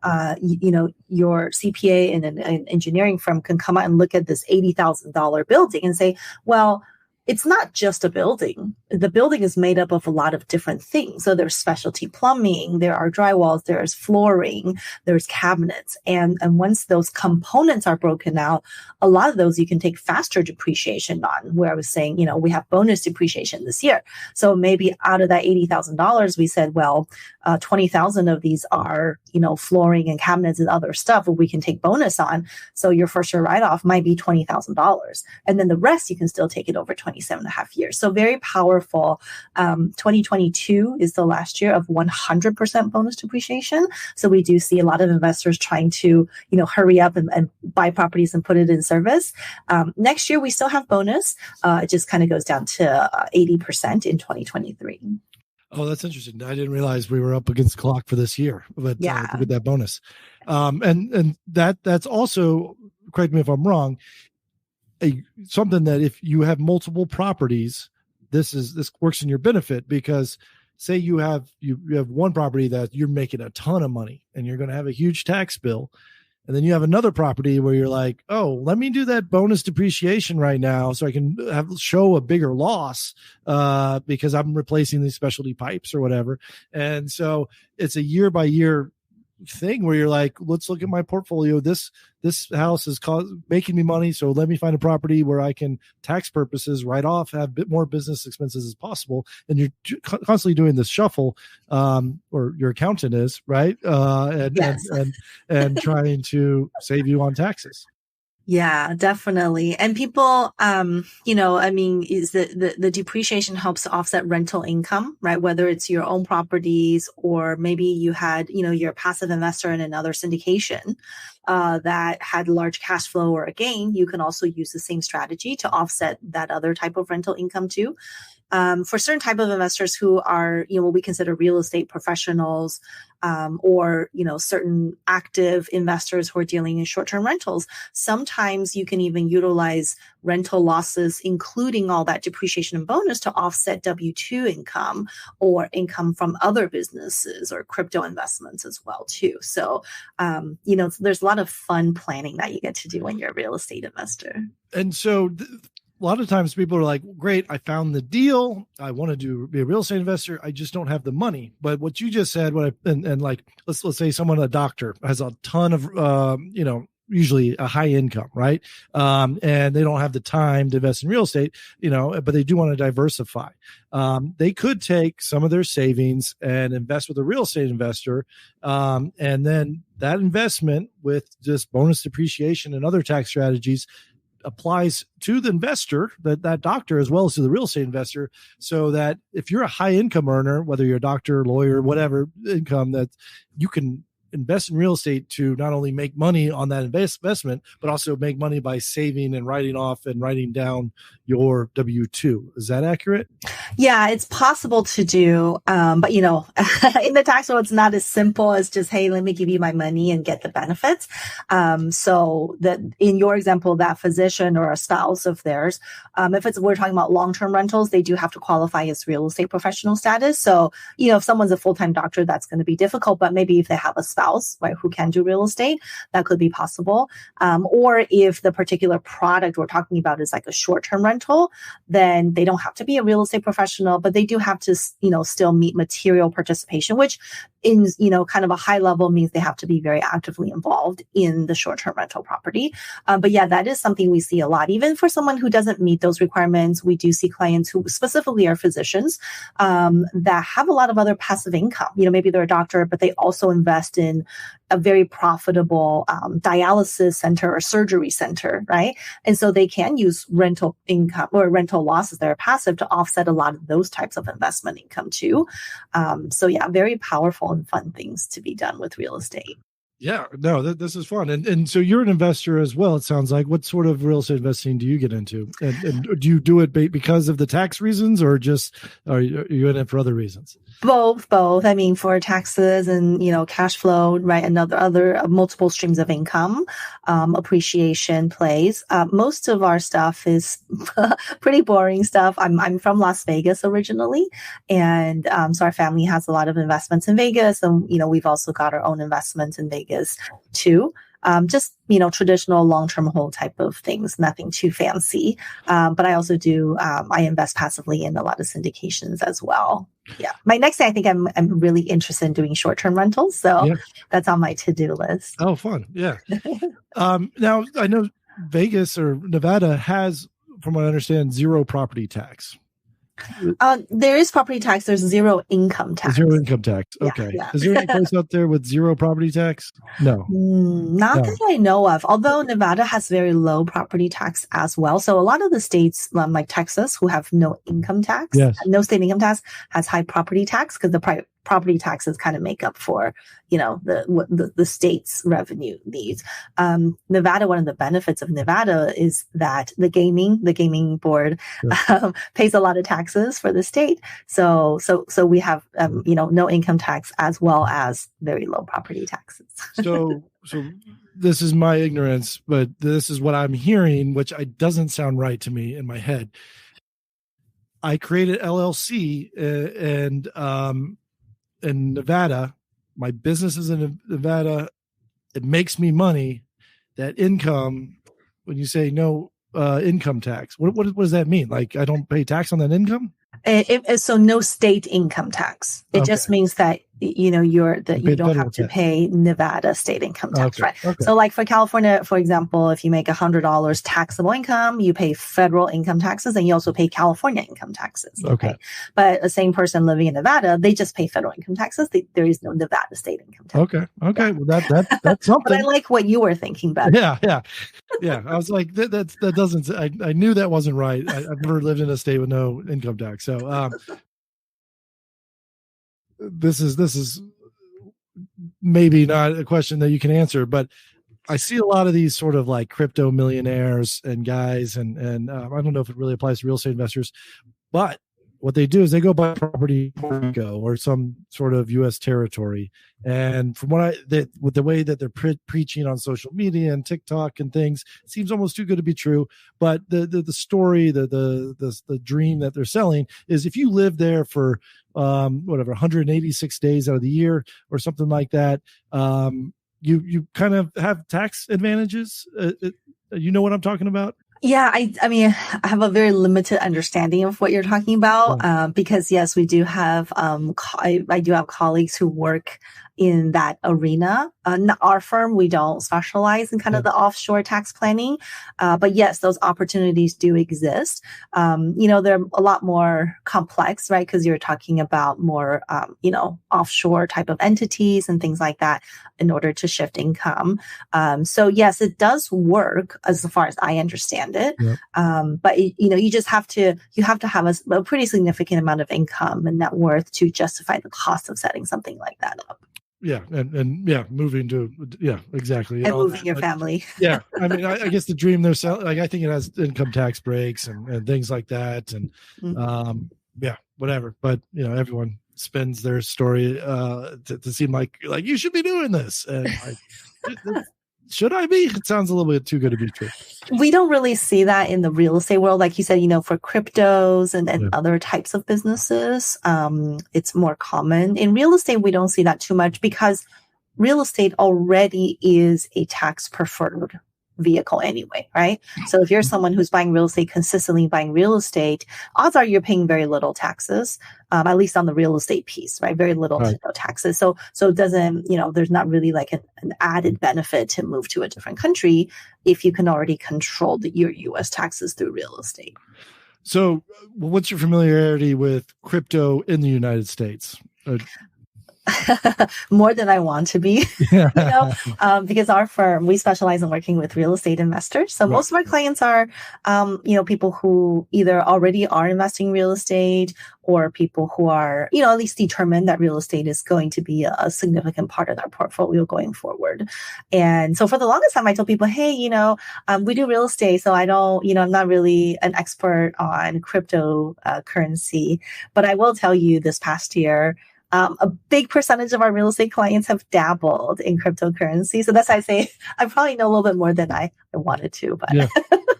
your CPA and an engineering firm can come out and look at this $80,000 building and say, well, it's not just a building. The building is made up of a lot of different things. So there's specialty plumbing, there are drywalls, there's flooring, there's cabinets. And once those components are broken out, a lot of those you can take faster depreciation on, where I was saying, we have bonus depreciation this year. So maybe out of that $80,000, we said, well, 20,000 of these are, flooring and cabinets and other stuff we can take bonus on. So your first year write-off might be $20,000. And then the rest, you can still take it over 27 and a half years. So very powerful. 2022 is the last year of 100% bonus depreciation. So we do see a lot of investors trying to, hurry up and buy properties and put it in service. Next year, we still have bonus. It just kind of goes down to 80% in 2023. Oh, that's interesting. I didn't realize we were up against the clock for this year, but yeah, to get that bonus. And that's also, correct me if I'm wrong, something that if you have multiple properties, this works in your benefit, because say you have one property that you're making a ton of money and you're going to have a huge tax bill. And then you have another property where you're like, oh, let me do that bonus depreciation right now so I can show a bigger loss because I'm replacing these specialty pipes or whatever. And so it's a year by year thing where you're like, let's look at my portfolio. This house is making me money, so let me find a property where I can, tax purposes, write off, have a bit more business expenses as possible. And you're constantly doing this shuffle, or your accountant is, right? Yes. and trying to save you on taxes. Yeah, definitely. And people, is the depreciation helps to offset rental income, right? Whether it's your own properties or maybe you had, you're a passive investor in another syndication that had large cash flow or a gain. You can also use the same strategy to offset that other type of rental income too. For certain type of investors who are, what we consider real estate professionals, or, certain active investors who are dealing in short-term rentals, sometimes you can even utilize rental losses, including all that depreciation and bonus, to offset W-2 income or income from other businesses or crypto investments as well too. So, there's a lot of fun planning that you get to do when you're a real estate investor. And so a lot of times people are like, great, I found the deal. I want to be a real estate investor. I just don't have the money. But what you just said, let's say someone, a doctor, has a ton of, usually a high income, right? And they don't have the time to invest in real estate, but they do want to diversify. They could take some of their savings and invest with a real estate investor. And then that investment with just bonus depreciation and other tax strategies applies to the investor, that doctor, as well as to the real estate investor, so that if you're a high income earner, whether you're a doctor, lawyer, whatever income, that you can invest in real estate to not only make money on that investment, but also make money by saving and writing off and writing down your W-2. Is that accurate? Yeah, it's possible to do. But in the tax world, it's not as simple as just, hey, let me give you my money and get the benefits. So that in your example, that physician or a spouse of theirs, we're talking about long-term rentals, they do have to qualify as real estate professional status. So, if someone's a full-time doctor, that's going to be difficult, but maybe if they have a spouse, right, who can do real estate, that could be possible. Or if the particular product we're talking about is like a short-term rental, then they don't have to be a real estate professional, but they do have to, still meet material participation, which in, kind of a high level means they have to be very actively involved in the short-term rental property. But yeah, that is something we see a lot. Even for someone who doesn't meet those requirements, we do see clients who specifically are physicians, that have a lot of other passive income. Maybe they're a doctor, but they also invest in a very profitable dialysis center or surgery center, right? And so they can use rental income or rental losses that are passive to offset a lot of those types of investment income too. So yeah, very powerful and fun things to be done with real estate. Yeah, no, this is fun. And so you're an investor as well, it sounds like. What sort of real estate investing do you get into? And do you do it because of the tax reasons, or just are you in it for other reasons? Both. I mean, for taxes and, cash flow, right? And other multiple streams of income, appreciation plays. Most of our stuff is pretty boring stuff. I'm from Las Vegas originally. And so our family has a lot of investments in Vegas. And, we've also got our own investments in Vegas too. Just, traditional long-term hold type of things, nothing too fancy. But I also do, I invest passively in a lot of syndications as well. Yeah. My next thing, I think I'm really interested in doing short-term rentals. So that's on my to-do list. Oh, fun. Yeah. Now I know Vegas or Nevada has, from what I understand, zero property tax. There is property tax. There's zero income tax. Zero income tax. Okay. Yeah. Is there any place out there with zero property tax? No. Not that I know of, although Nevada has very low property tax as well. So a lot of the states, like Texas, who have no income tax, no state income tax, has high property tax because the property taxes kind of make up for, the state's revenue needs. Nevada, one of the benefits of Nevada is that the gaming board pays a lot of taxes for the state. So we have, no income tax as well as very low property taxes. So this is my ignorance, but this is what I'm hearing, which doesn't sound right to me in my head. I created LLC in Nevada. My business is in Nevada. It makes me money. That income, when you say no income tax, what does that mean? Like I don't pay tax on that income? So no state income tax. It just means that you don't have to pay Nevada state income tax, right? Okay. So like for California, for example, if you make $100 taxable income, you pay federal income taxes and you also pay California income taxes. Okay. Right? But the same person living in Nevada, they just pay federal income taxes. There is no Nevada state income tax. Okay. Yeah. Well, that's something. But I like what you were thinking better. Yeah. I was like, that doesn't, I knew that wasn't right. I've never lived in a state with no income tax. So, this is maybe not a question that you can answer, but I see a lot of these sort of like crypto millionaires and guys, and I don't know if it really applies to real estate investors, but what they do is they go buy property in Puerto Rico or some sort of U.S. territory. And from with the way that they're preaching on social media and TikTok and things, it seems almost too good to be true. But the story, the dream that they're selling is if you live there for 186 days out of the year or something like that, you kind of have tax advantages. You know what I'm talking about? Yeah, I mean, I have a very limited understanding of what you're talking about, because yes, we do have, I do have colleagues who work in that arena. Our firm, we don't specialize in kind of the offshore tax planning. But yes, those opportunities do exist. They're a lot more complex, right? Because you're talking about more, offshore type of entities and things like that in order to shift income. So yes, it does work as far as I understand it. Yep. But you just have to have a pretty significant amount of income and net worth to justify the cost of setting something like that up. Yeah. And moving to, exactly. And moving your family. Yeah. I mean, I guess the dream they're selling, like, I think it has income tax breaks and things like that. And, whatever. But, everyone spins their story, to seem like you should be doing this. And should I be? It sounds a little bit too good to be true. We don't really see that in the real estate world. Like you said, for cryptos and other types of businesses, it's more common. In real estate, we don't see that too much because real estate already is a tax preferred vehicle anyway, right? So if you're someone who's consistently buying real estate, odds are you're paying very little taxes, at least on the real estate piece, right? Very little to no taxes. So it doesn't, there's not really like an added benefit to move to a different country if you can already control your U.S. taxes through real estate. So what's your familiarity with crypto in the United States? More than I want to be, because our firm, we specialize in working with real estate investors. So most of our clients are, people who either already are investing in real estate or people who are, at least determined that real estate is going to be a significant part of their portfolio going forward. And so for the longest time, I told people, hey, we do real estate. So I don't, I'm not really an expert on cryptocurrency, but I will tell you this past year, a big percentage of our real estate clients have dabbled in cryptocurrency. So that's why I say I probably know a little bit more than I wanted to. But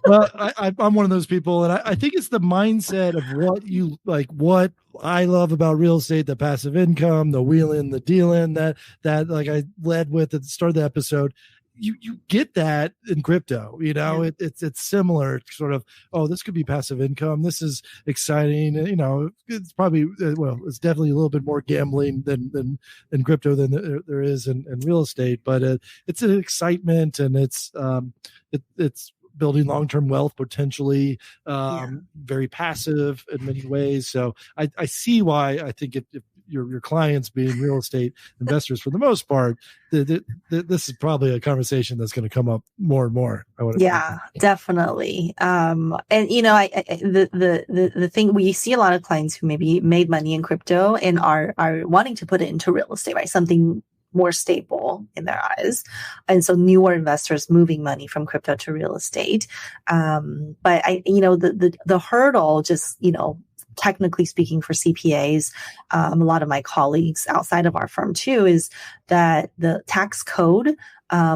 well, I'm one of those people. And I think it's the mindset of what you like, what I love about real estate, the passive income, the wheeling, the dealing that like I led with at the start of the episode. You get that in crypto, it's similar sort of, this could be passive income. This is exciting. It's probably, it's definitely a little bit more gambling than in crypto than there is in real estate, but it's an excitement and it's building long-term wealth, potentially Yeah. very passive in many ways. So I see why I think if your clients being real estate investors for the most part, this is probably a conversation that's going to come up more and more. Yeah, definitely. And the thing, we see a lot of clients who maybe made money in crypto and are wanting to put it into real estate, right? Something more stable in their eyes. And so newer investors moving money from crypto to real estate. But the hurdle, just, technically speaking, for CPAs, a lot of my colleagues outside of our firm too, is that the tax code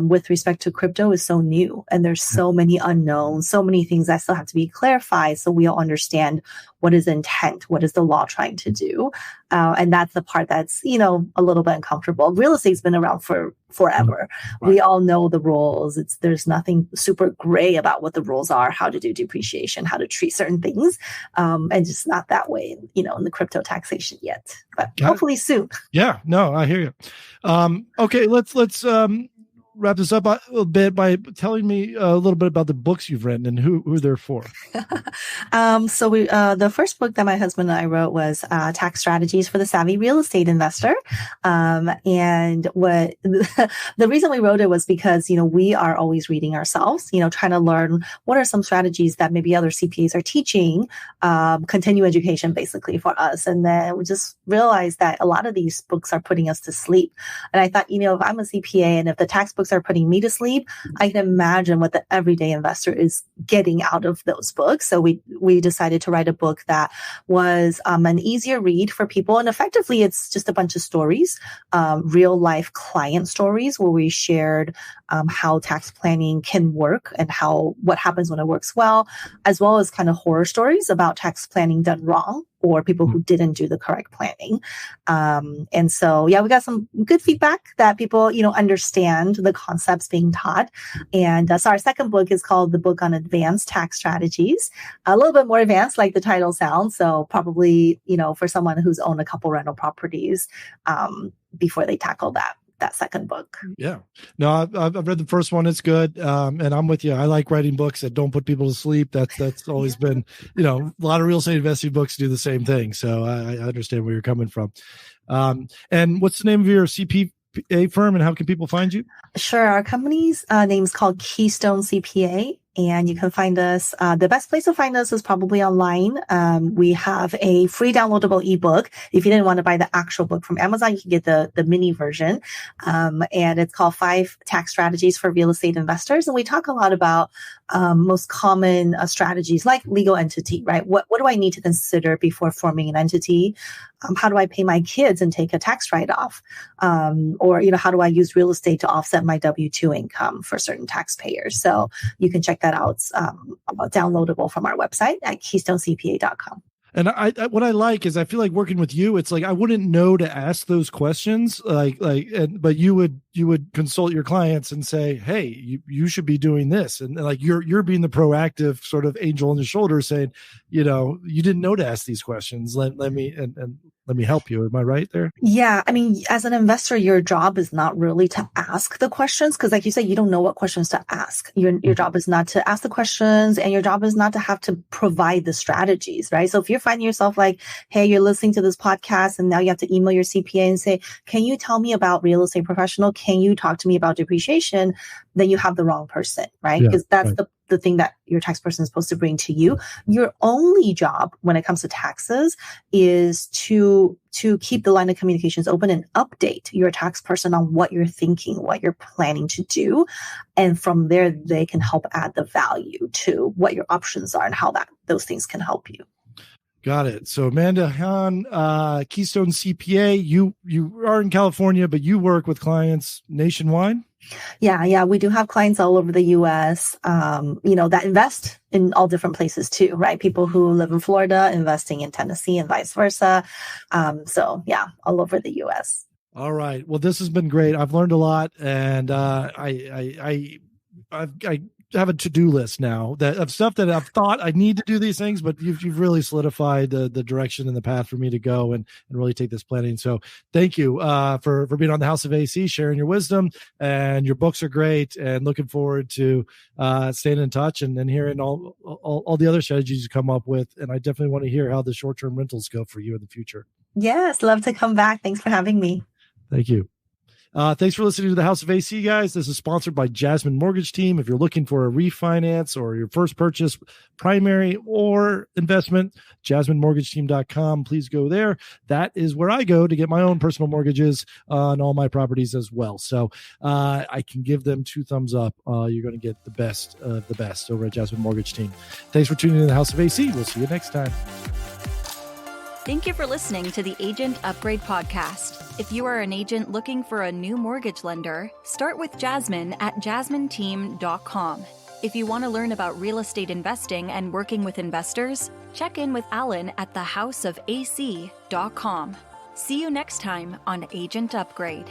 with respect to crypto is so new, and there's so many unknowns, so many things that still have to be clarified, so we all understand what is intent, what is the law trying to do, and that's the part that's a little bit uncomfortable. Real estate's been around for forever. Right. We all know the rules. There's nothing super gray about what the rules are, how to do depreciation, how to treat certain things, and just not that way, in the crypto taxation yet. But hopefully soon. Yeah, no, I hear you. Okay, let's wrap this up a little bit by telling me a little bit about the books you've written and who they're for. So the first book that my husband and I wrote was Tax Strategies for the Savvy Real Estate Investor. And what the reason we wrote it was because, we are always reading ourselves, trying to learn what are some strategies that maybe other CPAs are teaching, continue education basically for us. And then we just realized that a lot of these books are putting us to sleep. And I thought, if I'm a CPA and if the tax books are putting me to sleep, I can imagine what the everyday investor is getting out of those books. So we decided to write a book that was an easier read for people. And effectively, it's just a bunch of stories, real life client stories, where we shared how tax planning can work and what happens when it works well, as well as kind of horror stories about tax planning done wrong, or people who didn't do the correct planning. And so, we got some good feedback that people, understand the concepts being taught. And so our second book is called The Book on Advanced Tax Strategies, a little bit more advanced, like the title sounds. So probably, for someone who's owned a couple rental properties before they tackle that second book. Yeah. No, I've read the first one. It's good. And I'm with you. I like writing books that don't put people to sleep. That's always been, a lot of real estate investing books do the same thing. So I understand where you're coming from. And what's the name of your CPA firm and how can people find you? Sure. Our company's name is called Keystone CPA. And you can find us, the best place to find us is probably online. We have a free downloadable ebook. If you didn't want to buy the actual book from Amazon, you can get the mini version. And it's called 5 Tax Strategies for Real Estate Investors. And we talk a lot about most common strategies like legal entity, right? What do I need to consider before forming an entity? How do I pay my kids and take a tax write-off? Or, how do I use real estate to offset my W-2 income for certain taxpayers? So you can check that out. It's downloadable from our website at KeystoneCPA.com. And what I like is I feel like working with you, it's like I wouldn't know to ask those questions, but you would consult your clients and say, hey, you should be doing this, and like you're being the proactive sort of angel on the shoulder, saying, you didn't know to ask these questions. Let me help you. Am I right there? Yeah, I mean, as an investor, your job is not really to ask the questions because, like you said, you don't know what questions to ask. Your job is not to ask the questions, and your job is not to have to provide the strategies, right? So if you're finding yourself like, hey, you're listening to this podcast and now you have to email your CPA and say, can you tell me about real estate professional? Can you talk to me about depreciation? Then you have the wrong person, right? Because that's right. The thing that your tax person is supposed to bring to you. Your only job when it comes to taxes is to keep the line of communications open and update your tax person on what you're thinking, what you're planning to do. And from there, they can help add the value to what your options are and how those things can help you. Got it. So Amanda Han, Keystone CPA, you are in California, but you work with clients nationwide? Yeah. We do have clients all over the U.S., that invest in all different places too, right? People who live in Florida investing in Tennessee and vice versa. All over the U.S. All right. Well, this has been great. I've learned a lot, and I have a to-do list now of stuff that I've thought I need to do these things, but you've really solidified the direction and the path for me to go and really take this planning. So thank you for being on the House of AC, sharing your wisdom, and your books are great, and looking forward to staying in touch and hearing all the other strategies you come up with. And I definitely want to hear how the short-term rentals go for you in the future. Yes, love to come back. Thanks for having me. Thank you. Thanks for listening to the House of AC, guys. This is sponsored by Jasmine Mortgage Team. If you're looking for a refinance or your first purchase, primary or investment, JasmineMortgageTeam.com. Please go there. That is where I go to get my own personal mortgages on all my properties as well. So I can give them 2 thumbs up. You're going to get the best of the best over at Jasmine Mortgage Team. Thanks for tuning in to the House of AC. We'll see you next time. Thank you for listening to the Agent Upgrade Podcast. If you are an agent looking for a new mortgage lender, start with Jasmine at JasmineTeam.com. If you want to learn about real estate investing and working with investors, check in with Alan at thehouseofac.com. See you next time on Agent Upgrade.